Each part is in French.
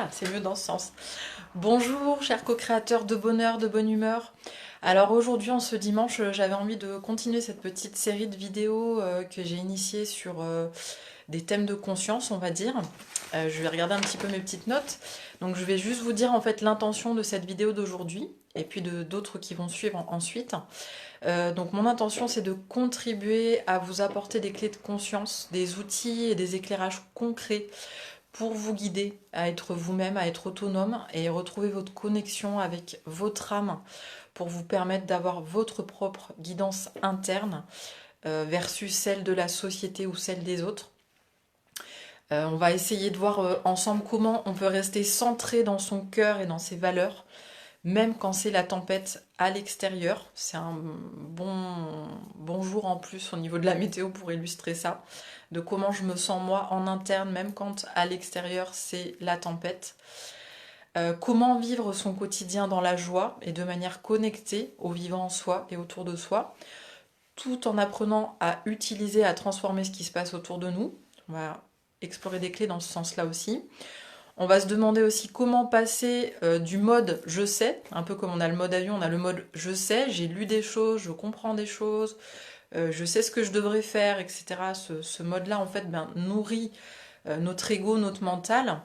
Ah, c'est mieux dans ce sens. Bonjour, chers co-créateurs de bonheur, de bonne humeur. Alors aujourd'hui, en ce dimanche, j'avais envie de continuer cette petite série de vidéos que j'ai initiée sur des thèmes de conscience, on va dire. Je vais regarder un petit peu mes petites notes. Donc je vais juste vous dire en fait l'intention de cette vidéo d'aujourd'hui et puis de d'autres qui vont suivre ensuite. Donc mon intention, c'est de contribuer à vous apporter des clés de conscience, des outils et des éclairages concrets pour vous guider à être vous-même, à être autonome et retrouver votre connexion avec votre âme pour vous permettre d'avoir votre propre guidance interne versus celle de la société ou celle des autres. On va essayer de voir ensemble comment on peut rester centré dans son cœur et dans ses valeurs, même quand c'est la tempête à l'extérieur. C'est un bon jour en plus au niveau de la météo pour illustrer ça, de comment je me sens moi en interne, même quand à l'extérieur c'est la tempête. Comment vivre son quotidien dans la joie et de manière connectée au vivant en soi et autour de soi, tout en apprenant à utiliser, à transformer ce qui se passe autour de nous. On va explorer des clés dans ce sens-là aussi. On va se demander aussi comment passer du mode je sais, un peu comme on a le mode avion, on a le mode je sais, j'ai lu des choses, je comprends des choses, je sais ce que je devrais faire, etc. Ce mode-là, en fait, nourrit notre ego, notre mental,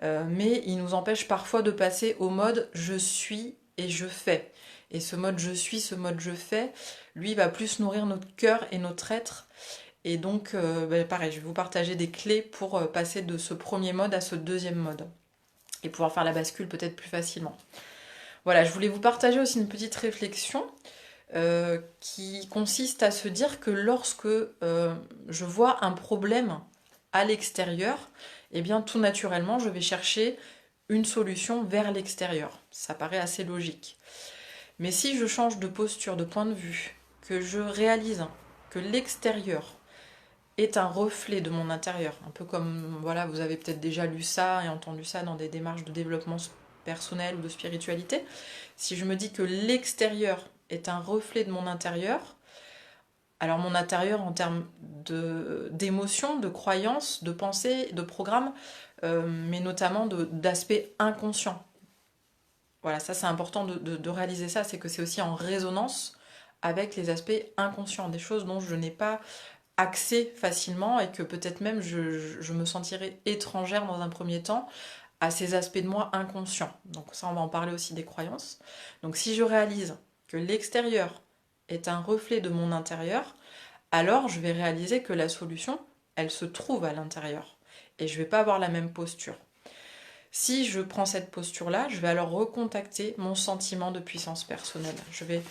mais il nous empêche parfois de passer au mode je suis et je fais. Et ce mode je suis, ce mode je fais, lui va plus nourrir notre cœur et notre être. Et donc, pareil, je vais vous partager des clés pour passer de ce premier mode à ce deuxième mode. Et pouvoir faire la bascule peut-être plus facilement. Voilà, je voulais vous partager aussi une petite réflexion qui consiste à se dire que lorsque je vois un problème à l'extérieur, eh bien tout naturellement, je vais chercher une solution vers l'extérieur. Ça paraît assez logique. Mais si je change de posture, de point de vue, que je réalise que l'extérieur est un reflet de mon intérieur. Un peu comme, voilà, vous avez peut-être déjà lu ça et entendu ça dans des démarches de développement personnel ou de spiritualité. Si je me dis que l'extérieur est un reflet de mon intérieur, alors mon intérieur en termes d'émotions, de croyances, de pensées, de programmes, mais notamment d'aspect inconscient. Voilà, ça c'est important de réaliser ça, c'est que c'est aussi en résonance avec les aspects inconscients, des choses dont je n'ai pas accès facilement et que peut-être même je me sentirais étrangère dans un premier temps à ces aspects de moi inconscients. Donc ça, on va en parler aussi des croyances. Donc si je réalise que l'extérieur est un reflet de mon intérieur, alors je vais réaliser que la solution, elle se trouve à l'intérieur. Et je ne vais pas avoir la même posture. Si je prends cette posture-là, je vais alors recontacter mon sentiment de puissance personnelle. Je vais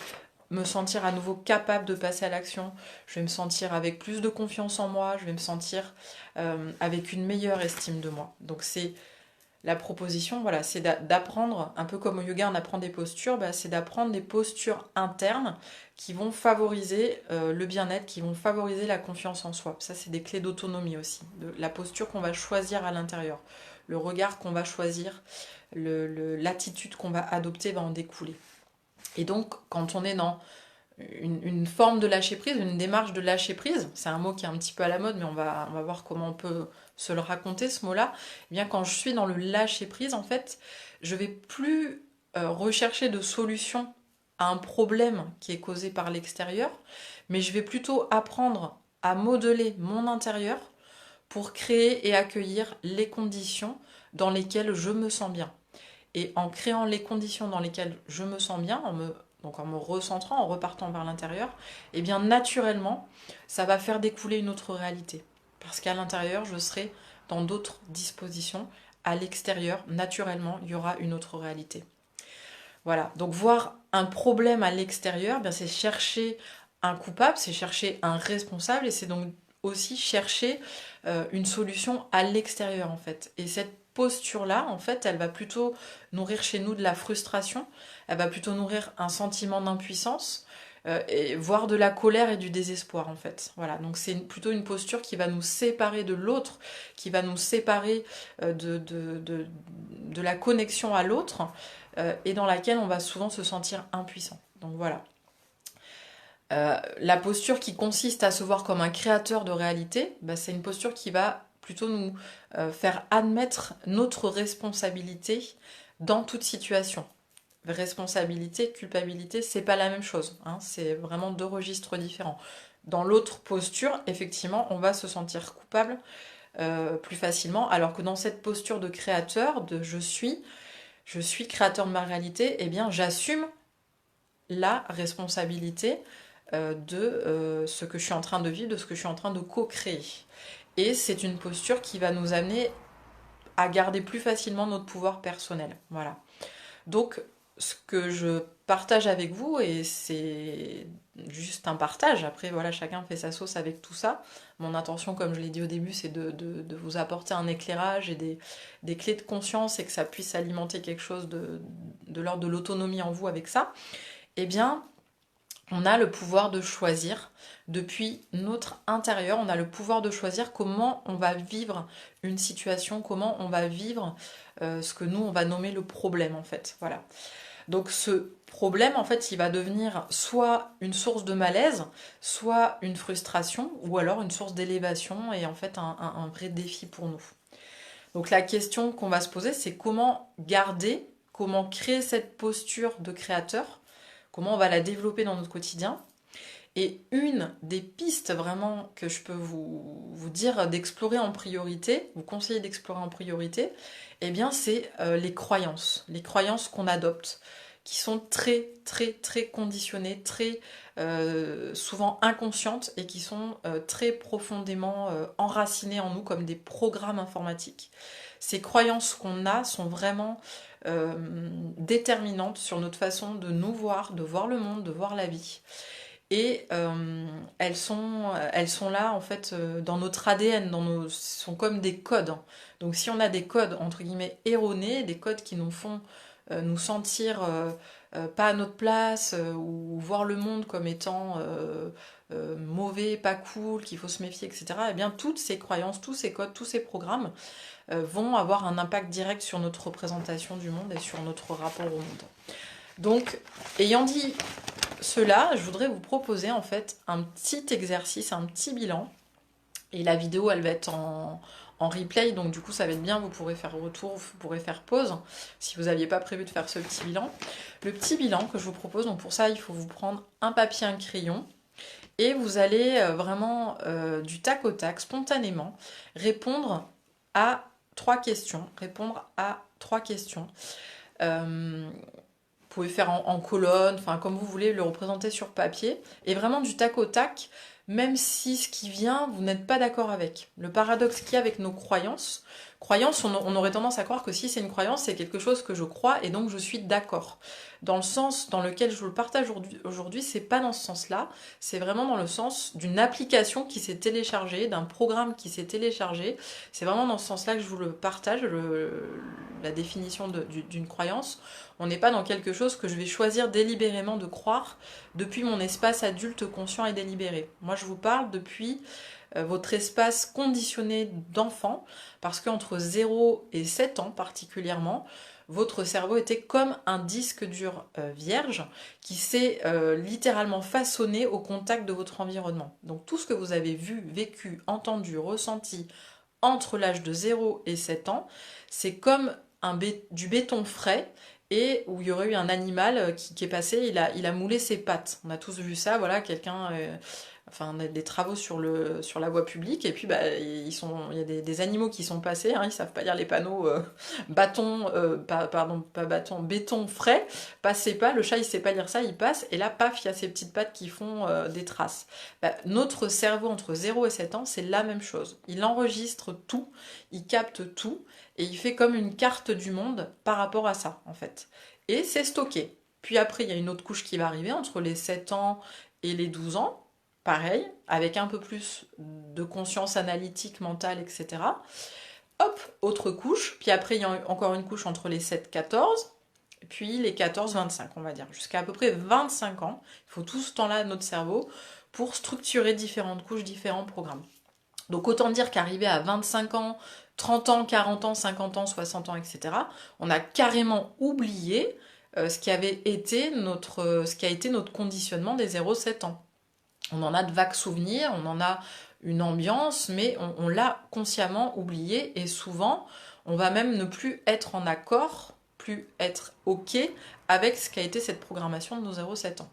me sentir à nouveau capable de passer à l'action, je vais me sentir avec plus de confiance en moi, je vais me sentir avec une meilleure estime de moi. Donc c'est la proposition, voilà, c'est d'apprendre, un peu comme au yoga on apprend des postures, c'est d'apprendre des postures internes qui vont favoriser le bien-être, qui vont favoriser la confiance en soi. Ça c'est des clés d'autonomie aussi, de la posture qu'on va choisir à l'intérieur, le regard qu'on va choisir, l'attitude qu'on va adopter va en découler. Et donc, quand on est dans une forme de lâcher prise, une démarche de lâcher prise, c'est un mot qui est un petit peu à la mode, mais on va voir comment on peut se le raconter, ce mot-là. Eh bien, quand je suis dans le lâcher prise, en fait, je vais plus rechercher de solution à un problème qui est causé par l'extérieur, mais je vais plutôt apprendre à modeler mon intérieur pour créer et accueillir les conditions dans lesquelles je me sens bien. Et en créant les conditions dans lesquelles je me sens bien, donc en me recentrant, en repartant vers l'intérieur, et bien naturellement, ça va faire découler une autre réalité. Parce qu'à l'intérieur, je serai dans d'autres dispositions. À l'extérieur, naturellement, il y aura une autre réalité. Voilà, donc voir un problème à l'extérieur, c'est chercher un coupable, c'est chercher un responsable, et c'est donc aussi chercher une solution à l'extérieur en fait. Et cette posture-là, en fait, elle va plutôt nourrir chez nous de la frustration, elle va plutôt nourrir un sentiment d'impuissance, et voire de la colère et du désespoir en fait. Voilà, donc c'est plutôt une posture qui va nous séparer de l'autre, qui va nous séparer de la connexion à l'autre, et dans laquelle on va souvent se sentir impuissant. Donc voilà. La posture qui consiste à se voir comme un créateur de réalité, c'est une posture qui va plutôt nous faire admettre notre responsabilité dans toute situation. Responsabilité, culpabilité, c'est pas la même chose, hein, c'est vraiment deux registres différents. Dans l'autre posture, effectivement, on va se sentir coupable plus facilement, alors que dans cette posture de créateur, de je suis créateur de ma réalité, eh bien j'assume la responsabilité de ce que je suis en train de vivre, de ce que je suis en train de co-créer. Et c'est une posture qui va nous amener à garder plus facilement notre pouvoir personnel. Voilà. Donc, ce que je partage avec vous, et c'est juste un partage, après voilà, chacun fait sa sauce avec tout ça. Mon intention, comme je l'ai dit au début, c'est de vous apporter un éclairage et des clés de conscience et que ça puisse alimenter quelque chose de l'ordre de l'autonomie en vous avec ça. Eh bien, on a le pouvoir de choisir, depuis notre intérieur, on a le pouvoir de choisir comment on va vivre une situation, comment on va vivre ce que nous, on va nommer le problème en fait. Voilà. Donc ce problème, en fait, il va devenir soit une source de malaise, soit une frustration, ou alors une source d'élévation et en fait un vrai défi pour nous. Donc la question qu'on va se poser, c'est comment garder, comment créer cette posture de créateur, comment on va la développer dans notre quotidien. Et une des pistes vraiment que je peux vous dire d'explorer en priorité, vous conseiller d'explorer en priorité, eh bien c'est les croyances qu'on adopte, qui sont très très très conditionnées, très souvent inconscientes et qui sont très profondément enracinées en nous comme des programmes informatiques. Ces croyances qu'on a sont vraiment déterminantes sur notre façon de nous voir, de voir le monde, de voir la vie. Et elles sont là en fait dans notre ADN, sont comme des codes. Donc si on a des codes entre guillemets erronés, des codes qui nous font nous sentir pas à notre place ou voir le monde comme étant mauvais, pas cool, qu'il faut se méfier, etc. Eh bien toutes ces croyances, tous ces codes, tous ces programmes vont avoir un impact direct sur notre représentation du monde et sur notre rapport au monde. Donc, ayant dit cela, je voudrais vous proposer en fait un petit exercice, un petit bilan. Et la vidéo, elle va être en replay, donc du coup ça va être bien, vous pourrez faire retour, vous pourrez faire pause, si vous n'aviez pas prévu de faire ce petit bilan. Le petit bilan que je vous propose, donc pour ça il faut vous prendre un papier, un crayon, et vous allez vraiment du tac au tac, spontanément, répondre à trois questions. Vous pouvez faire en colonne, enfin comme vous voulez le représenter sur papier, et vraiment du tac au tac, même si ce qui vient, vous n'êtes pas d'accord avec. Le paradoxe qu'il y a avec nos croyances, on aurait tendance à croire que si c'est une croyance, c'est quelque chose que je crois et donc je suis d'accord. Dans le sens dans lequel je vous le partage aujourd'hui, c'est pas dans ce sens-là, c'est vraiment dans le sens d'une application qui s'est téléchargée, d'un programme qui s'est téléchargé. C'est vraiment dans ce sens-là que je vous le partage, la définition d'une croyance. On n'est pas dans quelque chose que je vais choisir délibérément de croire depuis mon espace adulte conscient et délibéré. Moi, je vous parle depuis votre espace conditionné d'enfant, parce qu'entre 0 et 7 ans particulièrement, votre cerveau était comme un disque dur vierge qui s'est littéralement façonné au contact de votre environnement. Donc tout ce que vous avez vu, vécu, entendu, ressenti entre l'âge de 0 et 7 ans, c'est comme du béton frais et où il y aurait eu un animal qui est passé, il a moulé ses pattes. On a tous vu ça, voilà, quelqu'un... enfin, on a des travaux sur la voie publique, et puis il y a des animaux qui sont passés, hein, ils savent pas lire les panneaux béton frais, passez pas, le chat il sait pas lire ça, il passe, et là, paf, il y a ces petites pattes qui font des traces. Notre cerveau entre 0 et 7 ans, c'est la même chose. Il enregistre tout, il capte tout, et il fait comme une carte du monde par rapport à ça, en fait. Et c'est stocké. Puis après, il y a une autre couche qui va arriver entre les 7 ans et les 12 ans, pareil, avec un peu plus de conscience analytique, mentale, etc. Hop, autre couche. Puis après, il y a encore une couche entre les 7-14, puis les 14-25, on va dire. Jusqu'à à peu près 25 ans. Il faut tout ce temps-là à notre cerveau pour structurer différentes couches, différents programmes. Donc autant dire qu'arrivé à 25 ans, 30 ans, 40 ans, 50 ans, 60 ans, etc., on a carrément oublié ce qui a été notre conditionnement des 0-7 ans. On en a de vagues souvenirs, on en a une ambiance, mais on l'a consciemment oublié et souvent, on va même ne plus être en accord, plus être OK avec ce qu'a été cette programmation de nos 0,7 ans.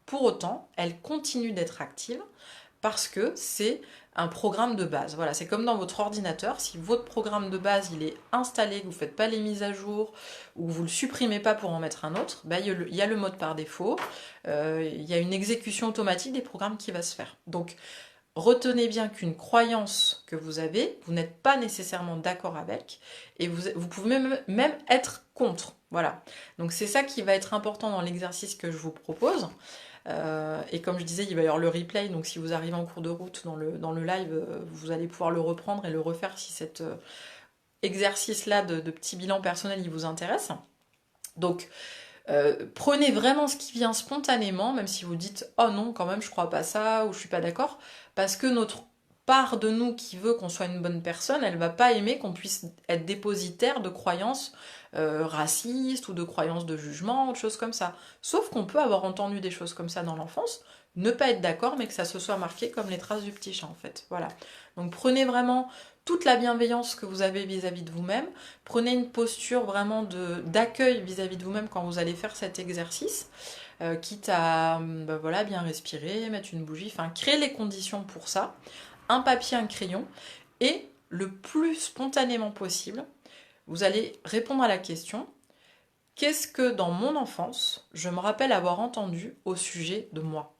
Pour autant, elle continue d'être active parce que c'est un programme de base. Voilà, c'est comme dans votre ordinateur, si votre programme de base il est installé, que vous ne faites pas les mises à jour ou que vous ne le supprimez pas pour en mettre un autre, bah, il y a le mode par défaut, il y a une exécution automatique des programmes qui va se faire. Donc retenez bien qu'une croyance que vous avez, vous n'êtes pas nécessairement d'accord avec et vous pouvez même être contre. Voilà. Donc c'est ça qui va être important dans l'exercice que je vous propose. Et comme je disais, il va y avoir le replay, donc si vous arrivez en cours de route dans le live, vous allez pouvoir le reprendre et le refaire si cet exercice-là de petit bilan personnel il vous intéresse. Donc, prenez vraiment ce qui vient spontanément, même si vous dites « Oh non, quand même, je crois pas ça » ou « Je suis pas d'accord », parce que notre part de nous qui veut qu'on soit une bonne personne, elle va pas aimer qu'on puisse être dépositaire de croyances racistes ou de croyances de jugement, de choses comme ça. Sauf qu'on peut avoir entendu des choses comme ça dans l'enfance, ne pas être d'accord, mais que ça se soit marqué comme les traces du petit chat en fait. Voilà. Donc prenez vraiment toute la bienveillance que vous avez vis-à-vis de vous-même, prenez une posture vraiment d'accueil vis-à-vis de vous-même quand vous allez faire cet exercice, quitte à voilà, bien respirer, mettre une bougie, enfin créer les conditions pour ça, un papier, un crayon, et le plus spontanément possible, vous allez répondre à la question « Qu'est-ce que dans mon enfance, je me rappelle avoir entendu au sujet de moi ?»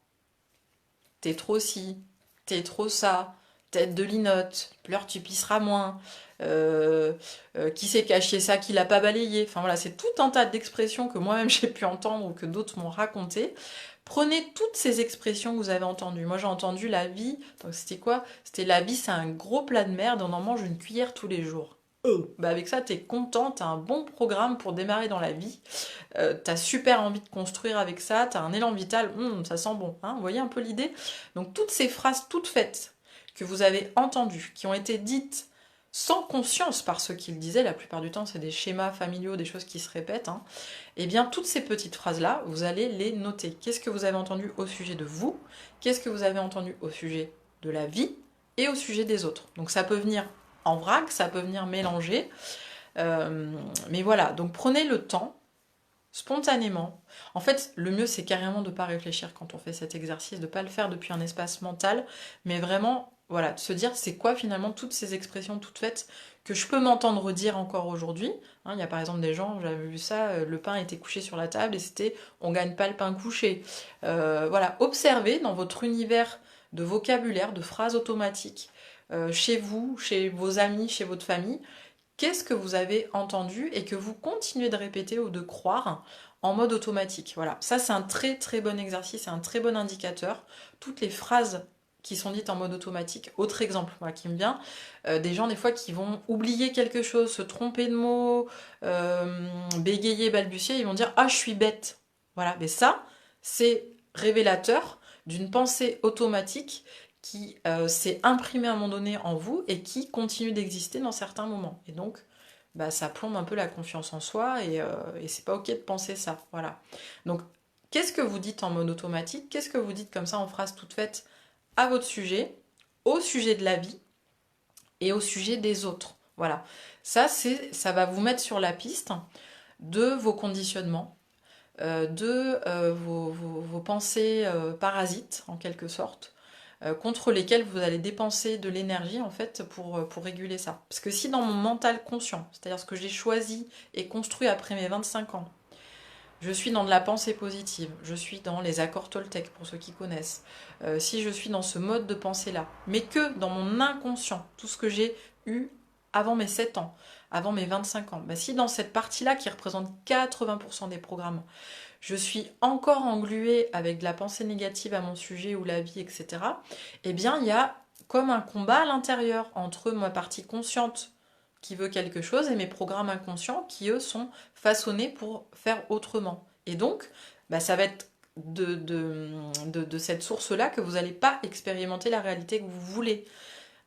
T'es trop ci, t'es trop ça, tête de linotte, pleure tu pisseras moins, qui s'est caché ça, qui l'a pas balayé. Enfin voilà, c'est tout un tas d'expressions que moi-même j'ai pu entendre ou que d'autres m'ont raconté. Prenez toutes ces expressions que vous avez entendues. Moi j'ai entendu la vie, donc c'était quoi? C'était la vie c'est un gros plat de merde, on en mange une cuillère tous les jours. Bah avec ça, t'es content, t'as un bon programme pour démarrer dans la vie, t'as super envie de construire avec ça, t'as un élan vital, ça sent bon, hein, vous voyez un peu l'idée? Donc toutes ces phrases toutes faites que vous avez entendues, qui ont été dites sans conscience par ceux qui le disaient, la plupart du temps c'est des schémas familiaux, des choses qui se répètent, hein, et bien toutes ces petites phrases-là, vous allez les noter. Qu'est-ce que vous avez entendu au sujet de vous? Qu'est-ce que vous avez entendu au sujet de la vie et au sujet des autres? Donc ça peut venir en vrac, ça peut venir mélanger. Mais voilà, donc prenez le temps, spontanément. En fait, le mieux, c'est carrément de ne pas réfléchir quand on fait cet exercice, de ne pas le faire depuis un espace mental, mais vraiment, voilà, de se dire, c'est quoi finalement toutes ces expressions toutes faites que je peux m'entendre dire encore aujourd'hui. Hein, il y a par exemple des gens, j'avais vu ça, le pain était couché sur la table et c'était « on gagne pas le pain couché ». Voilà, observez dans votre univers de vocabulaire, de phrases automatiques, chez vous, chez vos amis, chez votre famille, qu'est-ce que vous avez entendu et que vous continuez de répéter ou de croire en mode automatique. Voilà, ça c'est un très très bon exercice, c'est un très bon indicateur. Toutes les phrases qui sont dites en mode automatique. Autre exemple voilà, qui me vient, des gens des fois qui vont oublier quelque chose, se tromper de mots, bégayer, balbutier, ils vont dire « Ah, je suis bête ». Voilà, mais ça, c'est révélateur d'une pensée automatique qui s'est imprimé à un moment donné en vous et qui continue d'exister dans certains moments. Et donc, bah, ça plombe un peu la confiance en soi et c'est pas ok de penser ça. Voilà. Donc, qu'est-ce que vous dites en mode automatique? Qu'est-ce que vous dites comme ça en phrase toute faite à votre sujet, au sujet de la vie et au sujet des autres? Voilà. Ça va vous mettre sur la piste de vos conditionnements, vos pensées parasites en quelque sorte, contre lesquels vous allez dépenser de l'énergie en fait pour réguler ça. Parce que si dans mon mental conscient, c'est-à-dire ce que j'ai choisi et construit après mes 25 ans, je suis dans de la pensée positive, je suis dans les accords Toltec pour ceux qui connaissent, si je suis dans ce mode de pensée-là, mais que dans mon inconscient, tout ce que j'ai eu avant mes 7 ans, avant mes 25 ans, bah si dans cette partie-là qui représente 80% des programmes, je suis encore engluée avec de la pensée négative à mon sujet ou la vie, etc., eh bien, il y a comme un combat à l'intérieur entre ma partie consciente qui veut quelque chose et mes programmes inconscients qui, eux, sont façonnés pour faire autrement. Et donc, bah, ça va être de cette source-là que vous n'allez pas expérimenter la réalité que vous voulez.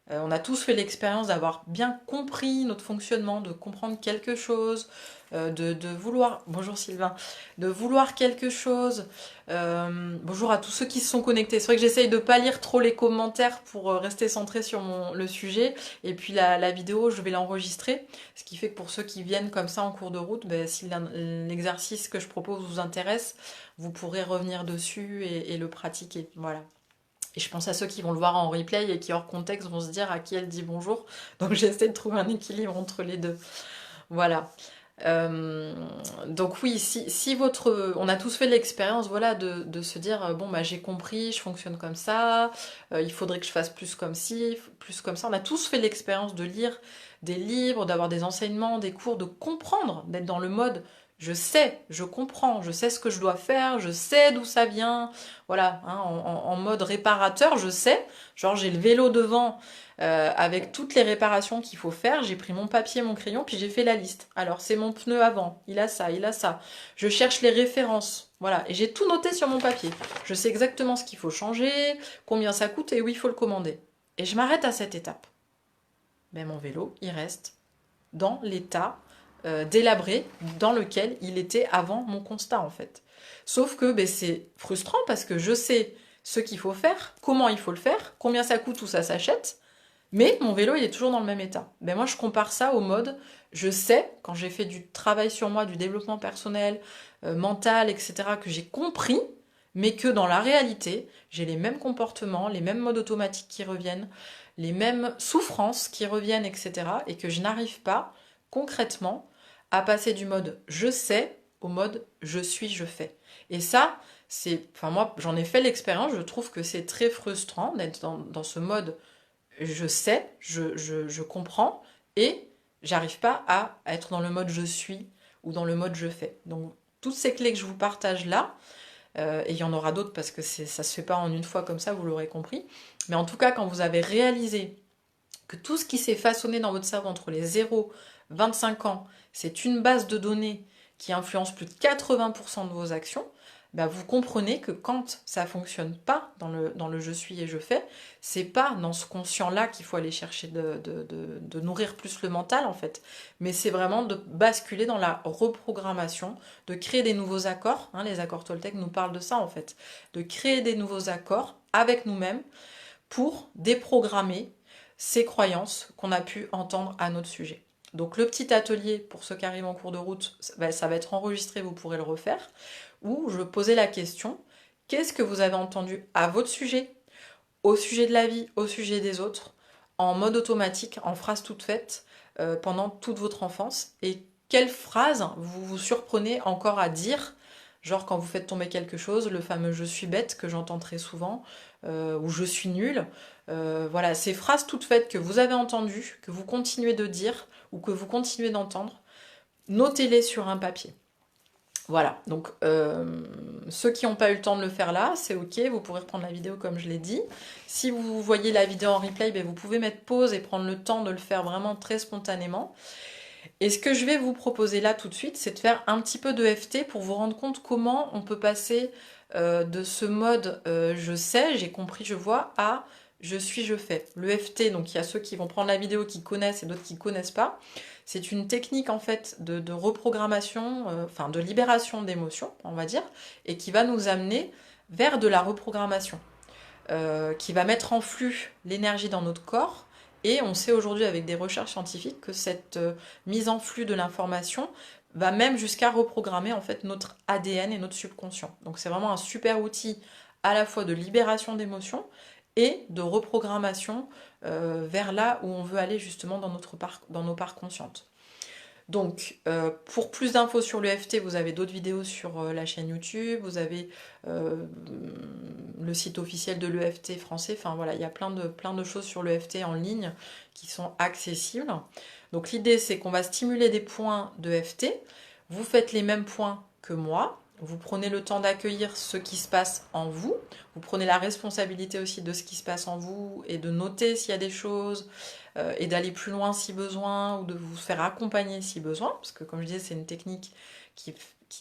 On a tous fait l'expérience d'avoir bien compris notre fonctionnement, de comprendre quelque chose, de vouloir... Bonjour Sylvain. De vouloir quelque chose. Bonjour à tous ceux qui se sont connectés. C'est vrai que j'essaye de pas lire trop les commentaires pour rester centré sur le sujet. Et puis la vidéo, je vais l'enregistrer. Ce qui fait que pour ceux qui viennent comme ça en cours de route, ben, si l'exercice que je propose vous intéresse, vous pourrez revenir dessus et le pratiquer. Voilà. Et je pense à ceux qui vont le voir en replay et qui, hors contexte, vont se dire à qui elle dit bonjour. Donc j'essaie de trouver un équilibre entre les deux. Voilà. Euh, donc oui, si votre... On a tous fait l'expérience, voilà, de se dire, bon, bah j'ai compris, je fonctionne comme ça, il faudrait que je fasse plus comme ci, plus comme ça. On a tous fait l'expérience de lire des livres, d'avoir des enseignements, des cours, de comprendre, d'être dans le mode je sais, je comprends, je sais ce que je dois faire, je sais d'où ça vient, voilà, hein, en mode réparateur, je sais, genre j'ai le vélo devant avec toutes les réparations qu'il faut faire, j'ai pris mon papier, mon crayon, puis j'ai fait la liste. Alors c'est mon pneu avant, il a ça, il a ça. Je cherche les références, voilà, et j'ai tout noté sur mon papier. Je sais exactement ce qu'il faut changer, combien ça coûte et où il faut le commander. Et je m'arrête à cette étape. Mais mon vélo, il reste dans l'état délabré dans lequel il était avant mon constat en fait. Sauf que ben, c'est frustrant parce que je sais ce qu'il faut faire, comment il faut le faire, combien ça coûte, où ça s'achète, mais mon vélo il est toujours dans le même état. Ben moi je compare ça au mode, je sais quand j'ai fait du travail sur moi, du développement personnel, mental, etc., que j'ai compris, mais que dans la réalité, j'ai les mêmes comportements, les mêmes modes automatiques qui reviennent, les mêmes souffrances qui reviennent, etc., et que je n'arrive pas concrètement à passer du mode je sais au mode je suis, je fais. Et ça, c'est, enfin moi j'en ai fait l'expérience, je trouve que c'est très frustrant d'être dans ce mode je sais, je comprends, et j'arrive pas à être dans le mode je suis ou dans le mode je fais. Donc toutes ces clés que je vous partage là, et il y en aura d'autres parce que ça se fait pas en une fois comme ça, vous l'aurez compris, mais en tout cas quand vous avez réalisé que tout ce qui s'est façonné dans votre cerveau entre les 0 25 ans, c'est une base de données qui influence plus de 80% de vos actions, bah vous comprenez que quand ça fonctionne pas dans le je suis et je fais, c'est pas dans ce conscient-là qu'il faut aller chercher de nourrir plus le mental en fait, mais c'est vraiment de basculer dans la reprogrammation, de créer des nouveaux accords, hein, les accords Toltec nous parlent de ça en fait, de créer des nouveaux accords avec nous-mêmes pour déprogrammer ces croyances qu'on a pu entendre à notre sujet. Donc le petit atelier, pour ceux qui arrivent en cours de route, ça va être enregistré, vous pourrez le refaire, où je posais la question, qu'est-ce que vous avez entendu à votre sujet, au sujet de la vie, au sujet des autres, en mode automatique, en phrase toute faite, pendant toute votre enfance, et quelles phrases vous vous surprenez encore à dire, genre quand vous faites tomber quelque chose, le fameux je suis bête que j'entends très souvent, ou je suis nul. Voilà, ces phrases toutes faites que vous avez entendues, que vous continuez de dire, ou que vous continuez d'entendre, notez-les sur un papier. Voilà, donc ceux qui n'ont pas eu le temps de le faire là, c'est ok, vous pourrez reprendre la vidéo comme je l'ai dit. Si vous voyez la vidéo en replay, ben, vous pouvez mettre pause et prendre le temps de le faire vraiment très spontanément. Et ce que je vais vous proposer là tout de suite, c'est de faire un petit peu de FT pour vous rendre compte comment on peut passer de ce mode je sais, j'ai compris, je vois, à je suis, je fais. Le FT, donc il y a ceux qui vont prendre la vidéo qui connaissent et d'autres qui ne connaissent pas. C'est une technique en fait de reprogrammation, enfin de libération d'émotions, on va dire, et qui va nous amener vers de la reprogrammation, qui va mettre en flux l'énergie dans notre corps. Et on sait aujourd'hui avec des recherches scientifiques que cette mise en flux de l'information va même jusqu'à reprogrammer en fait notre ADN et notre subconscient. Donc c'est vraiment un super outil à la fois de libération d'émotions et de reprogrammation vers là où on veut aller justement dans nos parts conscientes. Donc, pour plus d'infos sur l'EFT, vous avez d'autres vidéos sur la chaîne YouTube, vous avez le site officiel de l'EFT français, enfin voilà, il y a plein de choses sur l'EFT en ligne qui sont accessibles. Donc l'idée c'est qu'on va stimuler des points d'EFT, vous faites les mêmes points que moi, vous prenez le temps d'accueillir ce qui se passe en vous, vous prenez la responsabilité aussi de ce qui se passe en vous et de noter s'il y a des choses, et d'aller plus loin si besoin, ou de vous faire accompagner si besoin, parce que comme je disais, c'est une technique qui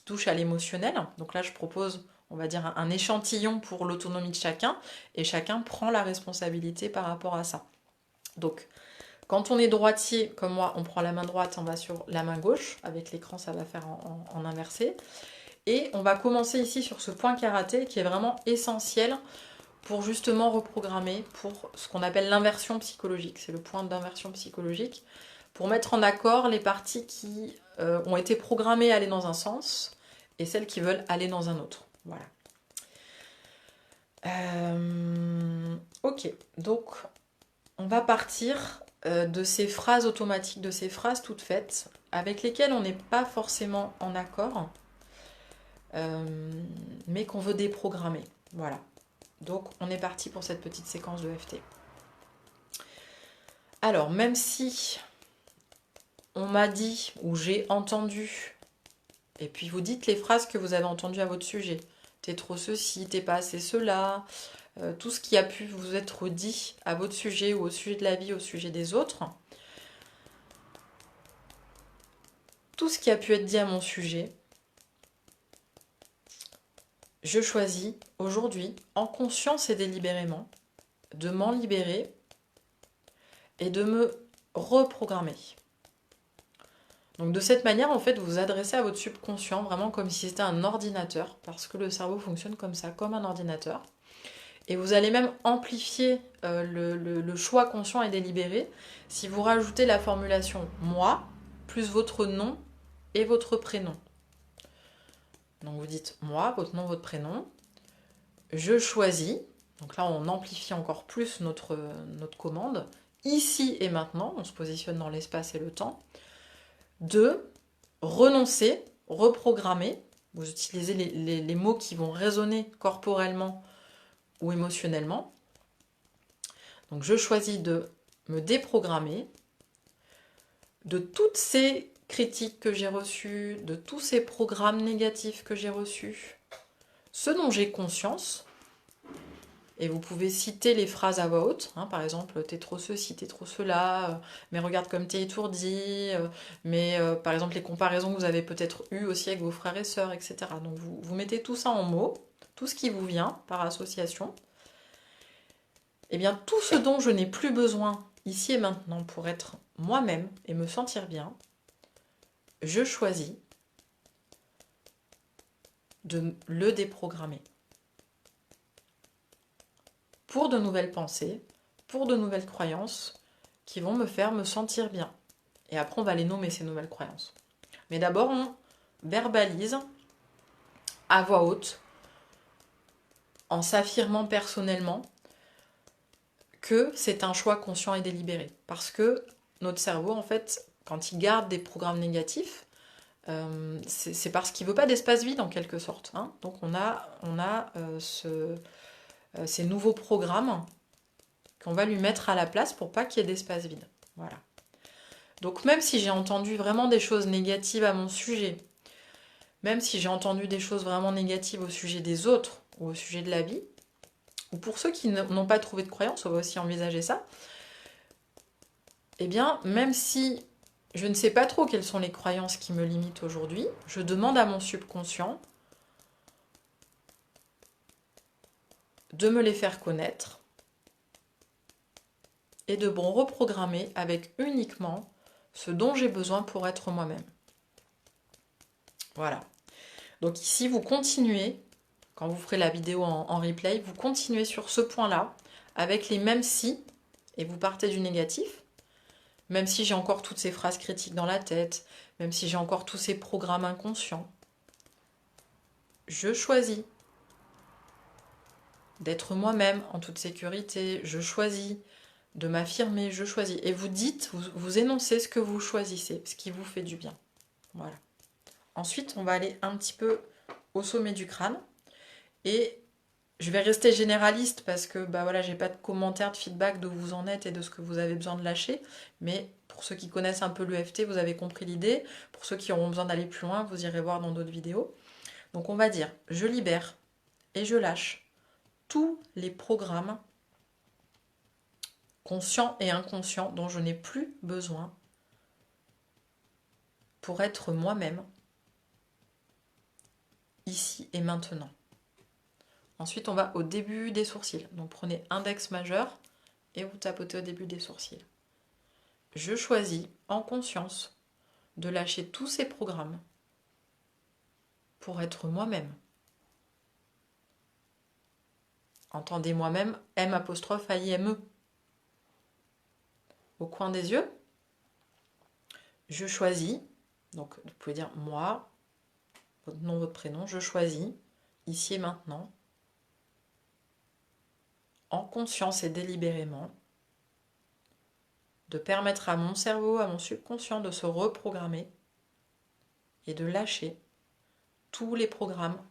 touche à l'émotionnel. Donc là, je propose, on va dire, un échantillon pour l'autonomie de chacun, et chacun prend la responsabilité par rapport à ça. Donc, quand on est droitier, comme moi, on prend la main droite, on va sur la main gauche. Avec l'écran, ça va faire en inversé. Et on va commencer ici sur ce point karaté qui est vraiment essentiel pour justement reprogrammer pour ce qu'on appelle l'inversion psychologique. C'est le point d'inversion psychologique. Pour mettre en accord les parties qui ont été programmées à aller dans un sens et celles qui veulent aller dans un autre. Voilà. Ok, donc on va partir de ces phrases automatiques, de ces phrases toutes faites, avec lesquelles on n'est pas forcément en accord, mais qu'on veut déprogrammer. Voilà. Donc on est parti pour cette petite séquence de FT. Alors, même si on m'a dit ou j'ai entendu, et puis vous dites les phrases que vous avez entendues à votre sujet. T'es trop ceci, t'es pas assez cela, tout ce qui a pu vous être dit à votre sujet ou au sujet de la vie, au sujet des autres. Tout ce qui a pu être dit à mon sujet, je choisis aujourd'hui, en conscience et délibérément, de m'en libérer et de me reprogrammer. Donc de cette manière, en fait, vous vous adressez à votre subconscient vraiment comme si c'était un ordinateur, parce que le cerveau fonctionne comme ça, comme un ordinateur. Et vous allez même amplifier le choix conscient et délibéré si vous rajoutez la formulation « moi » plus votre nom et votre prénom. Donc vous dites « moi », votre nom, votre prénom. « Je choisis ». Donc là, on amplifie encore plus notre commande. « Ici et maintenant », on se positionne dans l'espace et le temps. De renoncer, reprogrammer. Vous utilisez les mots qui vont résonner corporellement ou émotionnellement. Donc je choisis de me déprogrammer de toutes ces critiques que j'ai reçues, de tous ces programmes négatifs que j'ai reçus, ce dont j'ai conscience. Et vous pouvez citer les phrases à voix haute, hein, par exemple, t'es trop ceci, t'es trop cela, mais regarde comme t'es étourdi, mais par exemple les comparaisons que vous avez peut-être eues aussi avec vos frères et sœurs, etc. Donc vous mettez tout ça en mots, tout ce qui vous vient par association. Eh bien, tout ce dont je n'ai plus besoin ici et maintenant pour être moi-même et me sentir bien, je choisis de le déprogrammer. Pour de nouvelles pensées, pour de nouvelles croyances qui vont me faire me sentir bien. Et après, on va les nommer, ces nouvelles croyances. Mais d'abord, on verbalise à voix haute, en s'affirmant personnellement que c'est un choix conscient et délibéré. Parce que notre cerveau, en fait, quand il garde des programmes négatifs, c'est parce qu'il ne veut pas d'espace vide, en quelque sorte. Hein. Donc on a ces nouveaux programmes qu'on va lui mettre à la place pour pas qu'il y ait d'espace vide. Voilà. Donc même si j'ai entendu vraiment des choses négatives à mon sujet, même si j'ai entendu des choses vraiment négatives au sujet des autres ou au sujet de la vie, ou pour ceux qui n'ont pas trouvé de croyance, on va aussi envisager ça, eh bien, même si je ne sais pas trop quelles sont les croyances qui me limitent aujourd'hui, je demande à mon subconscient de me les faire connaître et de me reprogrammer avec uniquement ce dont j'ai besoin pour être moi-même. Voilà. Donc ici, vous continuez, quand vous ferez la vidéo en replay, vous continuez sur ce point-là, avec les mêmes si, et vous partez du négatif, même si j'ai encore toutes ces phrases critiques dans la tête, même si j'ai encore tous ces programmes inconscients. Je choisis d'être moi-même en toute sécurité, je choisis de m'affirmer, je choisis. Et vous dites, vous énoncez ce que vous choisissez, ce qui vous fait du bien. Voilà. Ensuite, on va aller un petit peu au sommet du crâne. Et je vais rester généraliste parce que bah voilà, j'ai pas de commentaires, de feedback d'où vous en êtes et de ce que vous avez besoin de lâcher. Mais pour ceux qui connaissent un peu l'EFT, vous avez compris l'idée. Pour ceux qui auront besoin d'aller plus loin, vous irez voir dans d'autres vidéos. Donc on va dire, je libère et je lâche tous les programmes conscients et inconscients dont je n'ai plus besoin pour être moi-même ici et maintenant. Ensuite, on va au début des sourcils. Donc prenez index majeur et vous tapotez au début des sourcils. Je choisis en conscience de lâcher tous ces programmes pour être moi-même. Entendez moi-même, M'-A-I-M-E. Au coin des yeux, je choisis, donc vous pouvez dire moi, votre nom, votre prénom, je choisis, ici et maintenant, en conscience et délibérément, de permettre à mon cerveau, à mon subconscient de se reprogrammer et de lâcher tous les programmes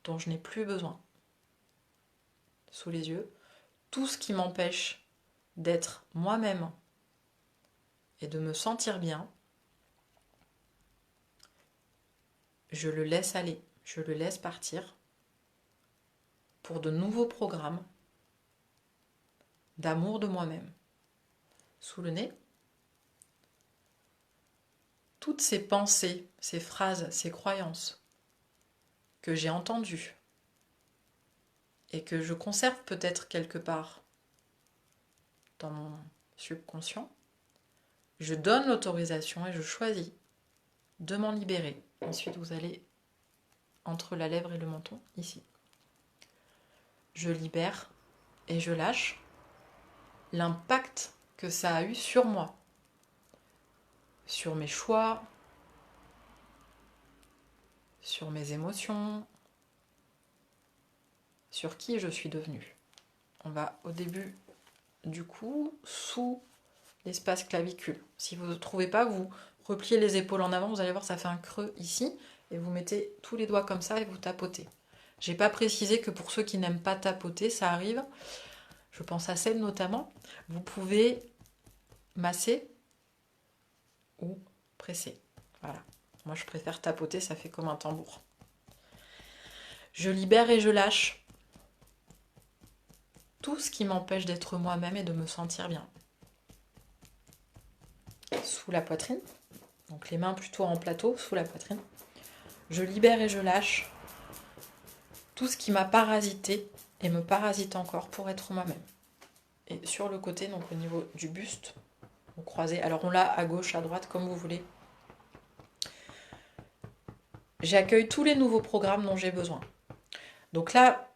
dont je n'ai plus besoin. Sous les yeux, tout ce qui m'empêche d'être moi-même et de me sentir bien, je le laisse aller, je le laisse partir pour de nouveaux programmes d'amour de moi-même. Sous le nez, toutes ces pensées, ces phrases, ces croyances que j'ai entendues et que je conserve peut-être quelque part dans mon subconscient, je donne l'autorisation et je choisis de m'en libérer. Ensuite, vous allez entre la lèvre et le menton, ici. Je libère et je lâche l'impact que ça a eu sur moi, sur mes choix, sur mes émotions, sur qui je suis devenue. On va au début du cou, sous l'espace clavicule. Si vous ne trouvez pas, vous repliez les épaules en avant, vous allez voir, ça fait un creux ici, et vous mettez tous les doigts comme ça et vous tapotez. J'ai pas précisé que pour ceux qui n'aiment pas tapoter, ça arrive, je pense à celle notamment, vous pouvez masser ou presser. Voilà. Moi, je préfère tapoter, ça fait comme un tambour. Je libère et je lâche tout ce qui m'empêche d'être moi-même et de me sentir bien. Sous la poitrine, donc les mains plutôt en plateau, sous la poitrine. Je libère et je lâche tout ce qui m'a parasité et me parasite encore pour être moi-même. Et sur le côté, donc au niveau du buste, on croisé. Alors on l'a à gauche, à droite, comme vous voulez. J'accueille tous les nouveaux programmes dont j'ai besoin. Donc là,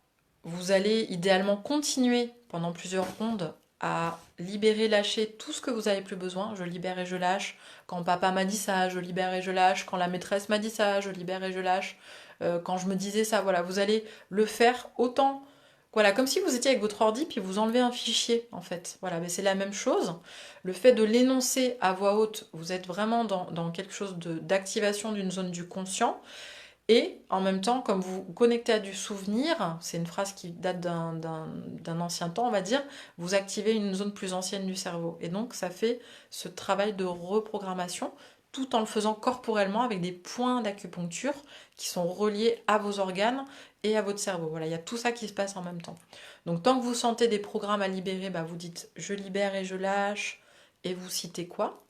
vous allez idéalement continuer pendant plusieurs rondes à libérer, lâcher tout ce que vous n'avez plus besoin. Je libère et je lâche. Quand papa m'a dit ça, je libère et je lâche. Quand la maîtresse m'a dit ça, je libère et je lâche. Quand je me disais ça, voilà, vous allez le faire autant. Voilà, comme si vous étiez avec votre ordi puis vous enlevez un fichier en fait. Voilà, mais c'est la même chose. Le fait de l'énoncer à voix haute, vous êtes vraiment dans quelque chose d'activation d'une zone du conscient. Et en même temps, comme vous vous connectez à du souvenir, c'est une phrase qui date d'un ancien temps, on va dire, vous activez une zone plus ancienne du cerveau. Et donc, ça fait ce travail de reprogrammation tout en le faisant corporellement avec des points d'acupuncture qui sont reliés à vos organes et à votre cerveau. Voilà, il y a tout ça qui se passe en même temps. Donc, tant que vous sentez des programmes à libérer, bah, vous dites « je libère et je lâche » et vous citez quoi ?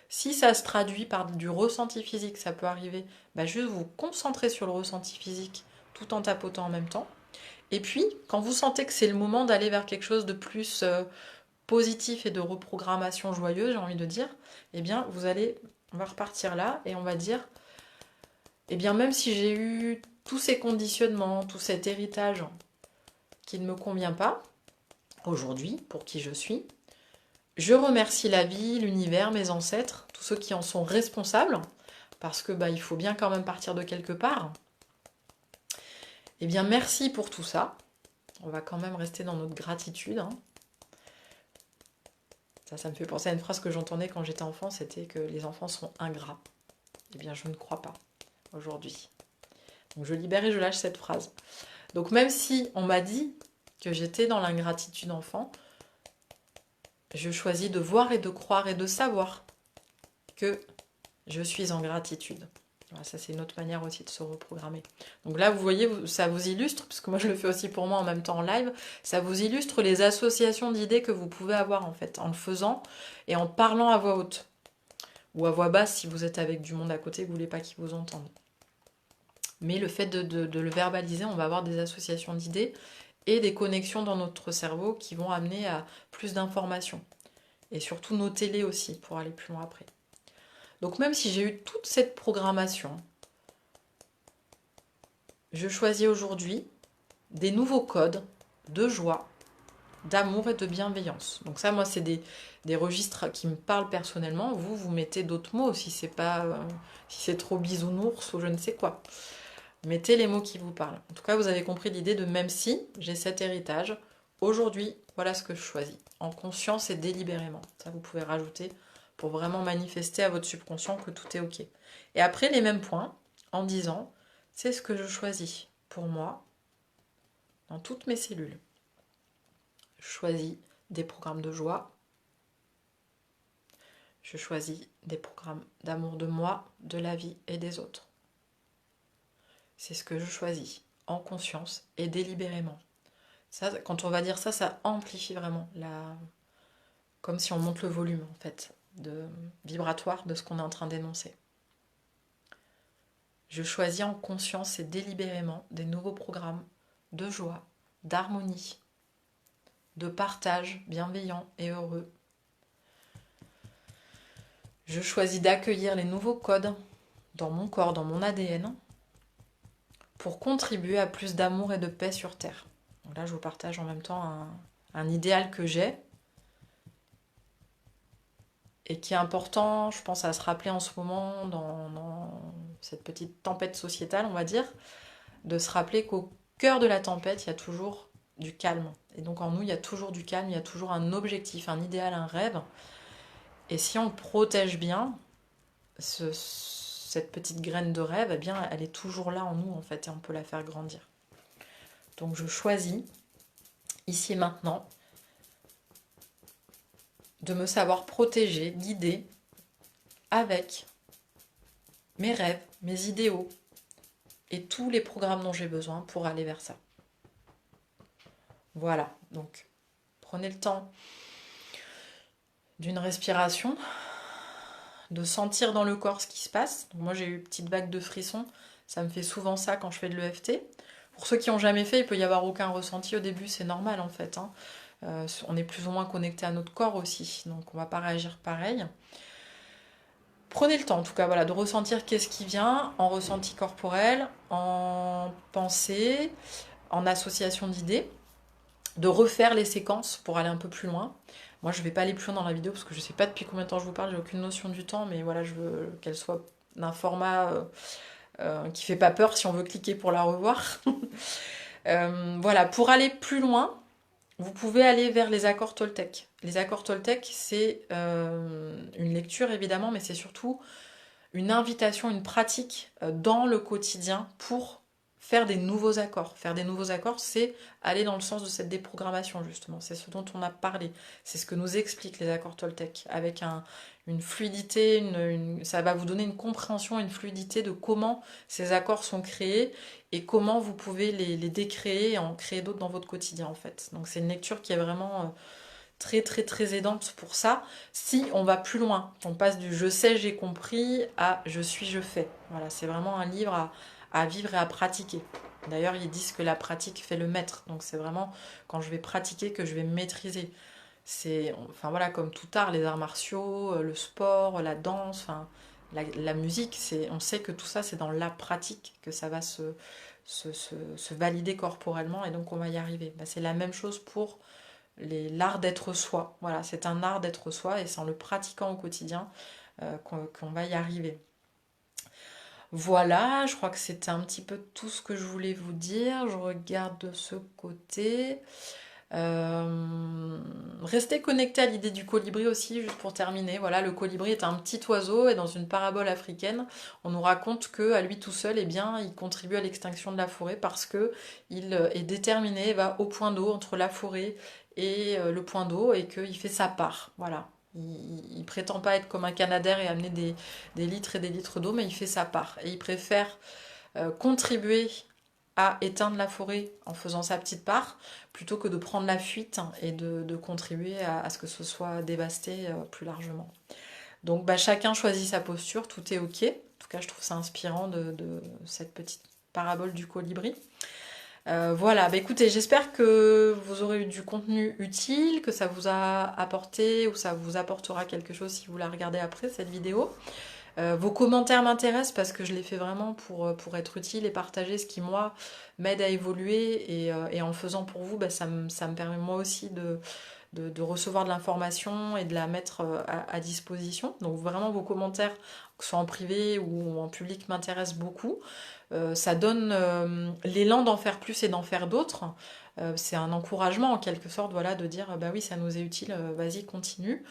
Si ça se traduit par du ressenti physique, ça peut arriver, bah juste vous concentrer sur le ressenti physique tout en tapotant en même temps. Et puis, quand vous sentez que c'est le moment d'aller vers quelque chose de plus positif et de reprogrammation joyeuse, j'ai envie de dire, eh bien, on va repartir là et on va dire, eh bien, même si j'ai eu tous ces conditionnements, tout cet héritage qui ne me convient pas, aujourd'hui, pour qui je suis, je remercie la vie, l'univers, mes ancêtres, tous ceux qui en sont responsables, parce que il faut bien quand même partir de quelque part. Eh bien, merci pour tout ça. On va quand même rester dans notre gratitude. Hein. Ça me fait penser à une phrase que j'entendais quand j'étais enfant, c'était que les enfants sont ingrats. Eh bien, je ne crois pas aujourd'hui. Donc, je libère et je lâche cette phrase. Donc, même si on m'a dit que j'étais dans l'ingratitude enfant, je choisis de voir et de croire et de savoir que je suis en gratitude. Voilà, ça, c'est une autre manière aussi de se reprogrammer. Donc là, vous voyez, ça vous illustre, parce que moi, je le fais aussi pour moi en même temps en live, ça vous illustre les associations d'idées que vous pouvez avoir, en fait, en le faisant et en parlant à voix haute. Ou à voix basse, si vous êtes avec du monde à côté, que vous ne voulez pas qu'ils vous entendent. Mais le fait de le verbaliser, on va avoir des associations d'idées et des connexions dans notre cerveau qui vont amener à plus d'informations. Et surtout, notez-les aussi pour aller plus loin après. Donc même si j'ai eu toute cette programmation, je choisis aujourd'hui des nouveaux codes de joie, d'amour et de bienveillance. Donc ça, moi, c'est des registres qui me parlent personnellement. Vous mettez d'autres mots si c'est pas, si c'est trop bisounours ou je ne sais quoi. Mettez les mots qui vous parlent. En tout cas, vous avez compris l'idée de même si j'ai cet héritage, aujourd'hui, voilà ce que je choisis. En conscience et délibérément. Ça, vous pouvez rajouter pour vraiment manifester à votre subconscient que tout est OK. Et après, les mêmes points, en disant, c'est ce que je choisis pour moi, dans toutes mes cellules. Je choisis des programmes de joie. Je choisis des programmes d'amour de moi, de la vie et des autres. C'est ce que je choisis, en conscience et délibérément. Ça, quand on va dire ça, ça amplifie vraiment, comme si on monte le volume en fait, vibratoire de ce qu'on est en train d'énoncer. Je choisis en conscience et délibérément des nouveaux programmes de joie, d'harmonie, de partage bienveillant et heureux. Je choisis d'accueillir les nouveaux codes dans mon corps, dans mon ADN, pour contribuer à plus d'amour et de paix sur Terre. Donc là, je vous partage en même temps un idéal que j'ai et qui est important, je pense, à se rappeler en ce moment dans cette petite tempête sociétale, on va dire, de se rappeler qu'au cœur de la tempête, il y a toujours du calme. Et donc en nous, il y a toujours du calme, il y a toujours un objectif, un idéal, un rêve. Et si on protège bien cette petite graine de rêve, eh bien, elle est toujours là en nous, en fait, et on peut la faire grandir. Donc je choisis, ici et maintenant, de me savoir protéger, guider, avec mes rêves, mes idéaux, et tous les programmes dont j'ai besoin pour aller vers ça. Voilà, donc prenez le temps d'une respiration, de sentir dans le corps ce qui se passe. Donc moi j'ai eu une petite vague de frissons, ça me fait souvent ça quand je fais de l'EFT. Pour ceux qui n'ont jamais fait, il peut y avoir aucun ressenti au début, c'est normal en fait. On est plus ou moins connecté à notre corps aussi, donc on ne va pas réagir pareil. Prenez le temps en tout cas, voilà, de ressentir qu'est-ce qui vient en ressenti corporel, en pensée, en association d'idées, de refaire les séquences pour aller un peu plus loin. Moi, je ne vais pas aller plus loin dans la vidéo parce que je ne sais pas depuis combien de temps je vous parle, j'ai aucune notion du temps, mais voilà, je veux qu'elle soit d'un format qui fait pas peur si on veut cliquer pour la revoir. Voilà, pour aller plus loin, vous pouvez aller vers les accords Toltec. Les accords Toltec, c'est une lecture évidemment, mais c'est surtout une invitation, une pratique dans le quotidien pour faire des nouveaux accords. Faire des nouveaux accords, c'est aller dans le sens de cette déprogrammation, justement. C'est ce dont on a parlé. C'est ce que nous expliquent les accords Toltec, avec une fluidité, ça va vous donner une compréhension, une fluidité de comment ces accords sont créés et comment vous pouvez les décréer et en créer d'autres dans votre quotidien, en fait. Donc c'est une lecture qui est vraiment très très très aidante pour ça. Si on va plus loin, on passe du je sais, j'ai compris à je suis, je fais. Voilà, c'est vraiment un livre à vivre et à pratiquer. D'ailleurs, ils disent que la pratique fait le maître. Donc c'est vraiment quand je vais pratiquer que je vais maîtriser. C'est, enfin voilà, comme tout art, les arts martiaux, le sport, la danse, enfin la musique, on sait que tout ça c'est dans la pratique que ça va se valider corporellement et donc on va y arriver. Bah, c'est la même chose pour l'art d'être soi. Voilà, c'est un art d'être soi et c'est en le pratiquant au quotidien qu'on va y arriver. Voilà, je crois que c'était un petit peu tout ce que je voulais vous dire. Je regarde de ce côté. Restez connecté à l'idée du colibri aussi, juste pour terminer. Voilà, le colibri est un petit oiseau et dans une parabole africaine, on nous raconte que à lui tout seul, eh bien, il contribue à l'extinction de la forêt parce que il est déterminé, va au point d'eau entre la forêt et le point d'eau et qu'il fait sa part. Voilà. Il prétend pas être comme un canadair et amener des litres et des litres d'eau, mais il fait sa part. Et il préfère contribuer à éteindre la forêt en faisant sa petite part, plutôt que de prendre la fuite et de contribuer à ce que ce soit dévasté plus largement. Donc bah, chacun choisit sa posture, tout est ok. En tout cas, je trouve ça inspirant de cette petite parabole du colibri. Voilà, bah écoutez, j'espère que vous aurez eu du contenu utile, que ça vous a apporté ou ça vous apportera quelque chose si vous la regardez après cette vidéo. Vos commentaires m'intéressent parce que je les fais vraiment pour être utile et partager ce qui, moi, m'aide à évoluer. Et en le faisant pour vous, bah, ça me permet moi aussi de recevoir de l'information et de la mettre à disposition. Donc vraiment, vos commentaires, que ce soit en privé ou en public, m'intéressent beaucoup. Ça donne l'élan d'en faire plus et d'en faire d'autres. C'est un encouragement en quelque sorte, voilà, de dire bah oui, ça nous est utile, vas-y, continue.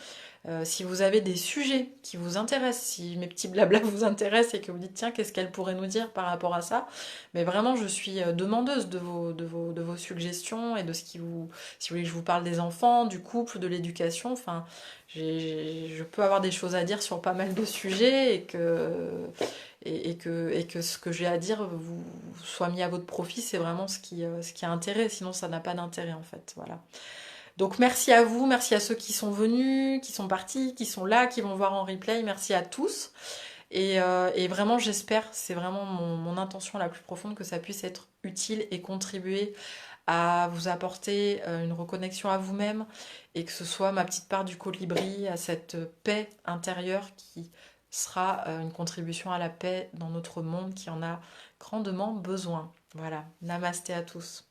Si vous avez des sujets qui vous intéressent, si mes petits blablas vous intéressent et que vous dites tiens, qu'est-ce qu'elle pourrait nous dire par rapport à ça, mais vraiment je suis demandeuse de vos suggestions et de ce qui vous. Si vous voulez que je vous parle des enfants, du couple, de l'éducation, enfin, je peux avoir des choses à dire sur pas mal de sujets et que ce que j'ai à dire vous soit mis à votre profit, c'est vraiment ce qui a intérêt, sinon ça n'a pas d'intérêt en fait. Voilà. Donc merci à vous, merci à ceux qui sont venus, qui sont partis, qui sont là, qui vont voir en replay, merci à tous. Et vraiment j'espère, c'est vraiment mon intention la plus profonde, que ça puisse être utile et contribuer à vous apporter une reconnexion à vous-même et que ce soit ma petite part du colibri à cette paix intérieure qui sera une contribution à la paix dans notre monde qui en a grandement besoin. Voilà, namasté à tous.